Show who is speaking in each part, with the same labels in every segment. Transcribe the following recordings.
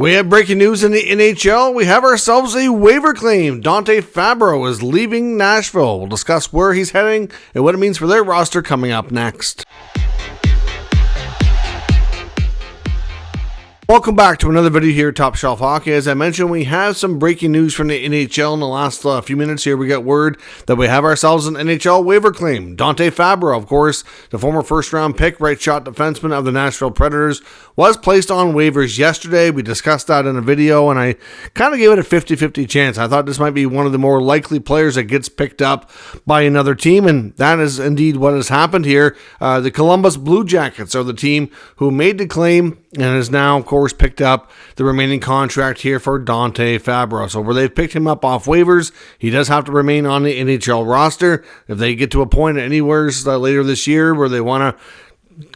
Speaker 1: We have breaking news in the NHL. We have ourselves a waiver claim. Dante Fabbro is leaving Nashville. We'll discuss where he's heading and what it means for their roster coming up next. Welcome back to another video here at Top Shelf Hockey. As I mentioned, we have some breaking news from the NHL in the last few minutes here. We got word that we have ourselves an NHL waiver claim. Dante Fabbro, of course, the former first-round pick, right-shot defenseman of the Nashville Predators, was placed on waivers yesterday. We discussed that in a video, and I kind of gave it a 50-50 chance. I thought this might be one of the more likely players that gets picked up by another team, and that is indeed what has happened here. The Columbus Blue Jackets are the team who made the claim and is now, of course, picked up the remaining contract here for Dante Fabbro. So where they've picked him up off waivers, he does have to remain on the NHL roster. If they get to a point anywhere later this year where they want to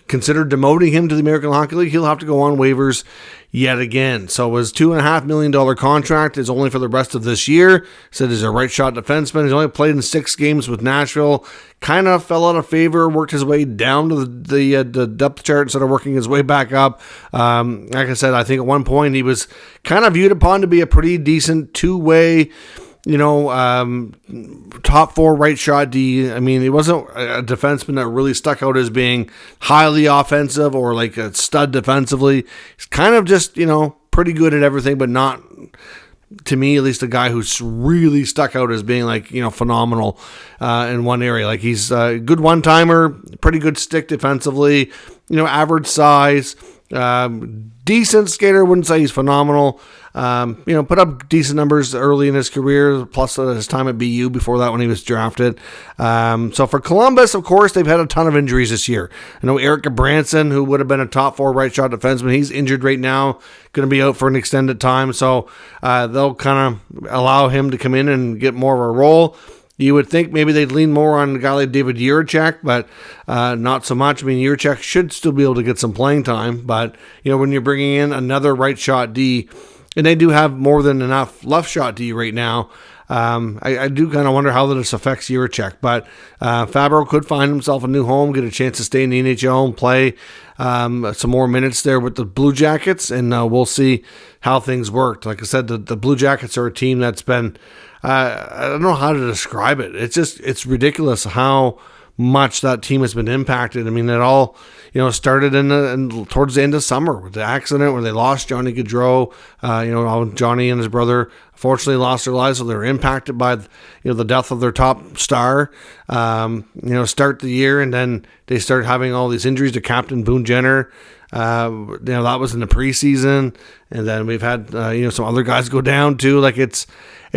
Speaker 1: consider demoting him to the American Hockey League, he'll have to go on waivers yet again. So his $2.5 million contract is only for the rest of this year. Said he's a right shot defenseman. He's only played in 6 games with Nashville. Kind of fell out of favor, worked his way down to the depth chart instead of working his way back up. Like I said, I think at one point he was kind of viewed upon to be a pretty decent two-way, top 4 right shot D. I mean, he wasn't a defenseman that really stuck out as being highly offensive or like a stud defensively. He's kind of just, pretty good at everything, but not, to me, at least a guy who's really stuck out as being like, phenomenal in one area. Like he's a good one-timer, pretty good stick defensively, average size, decent skater. Wouldn't say he's phenomenal. Put up decent numbers early in his career, plus his time at BU before that when he was drafted. So for Columbus, of course, they've had a ton of injuries this year. I know Eric Branson, who would have been a top 4 right shot defenseman, he's injured right now, going to be out for an extended time. So they'll kind of allow him to come in and get more of a role. You would think maybe they'd lean more on a guy like David Jiricek, but not so much. I mean, Jiricek should still be able to get some playing time, but when you're bringing in another right shot D, and they do have more than enough left shot D right now, I do kind of wonder how this affects Jiricek, but Fabbro could find himself a new home, get a chance to stay in the NHL and play some more minutes there with the Blue Jackets, and we'll see how things worked. Like I said, the Blue Jackets are a team that's been, I don't know how to describe it. It's ridiculous how much that team has been impacted. I mean, it all, started towards the end of summer with the accident where they lost Johnny Gaudreau. Johnny and his brother unfortunately lost their lives, so they were impacted by, the death of their top star. Start the year, and then they start having all these injuries to Captain Boone Jenner. That was in the preseason, and then we've had some other guys go down too. Like it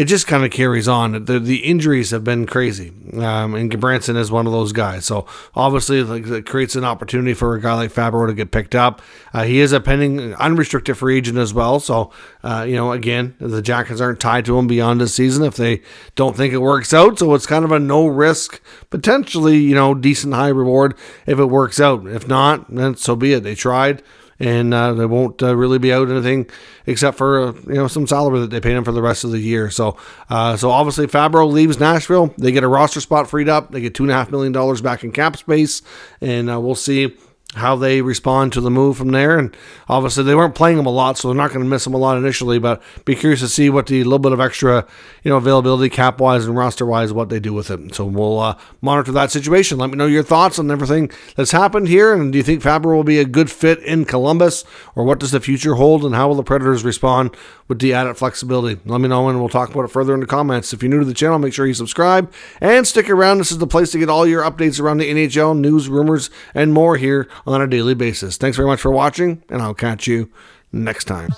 Speaker 1: just kind of carries on. The injuries have been crazy, and Branson is one of those guys. So obviously, it creates an opportunity for a guy like Fabbro to get picked up. He is a pending unrestricted free agent as well. So again, the Jackets aren't tied to him beyond this season if they don't think it works out. So it's kind of a no risk, potentially decent high reward if it works out. If not, then so be it. They tried. And they won't really be out anything except for some salary that they pay him for the rest of the year. So obviously Fabbro leaves Nashville. They get a roster spot freed up. They get $2.5 million back in cap space, and we'll see how they respond to the move from there. And obviously they weren't playing him a lot, so they're not going to miss him a lot initially, but be curious to see what the little bit of extra, availability cap wise and roster wise, what they do with it. So we'll monitor that situation. Let me know your thoughts on everything that's happened here. And do you think Fabbro will be a good fit in Columbus, or what does the future hold, and how will the Predators respond with the added flexibility? Let me know, and we'll talk about it further in the comments. If you're new to the channel, make sure you subscribe and stick around. This is the place to get all your updates around the NHL, news, rumors, and more here on a daily basis. Thanks very much for watching, and I'll catch you next time.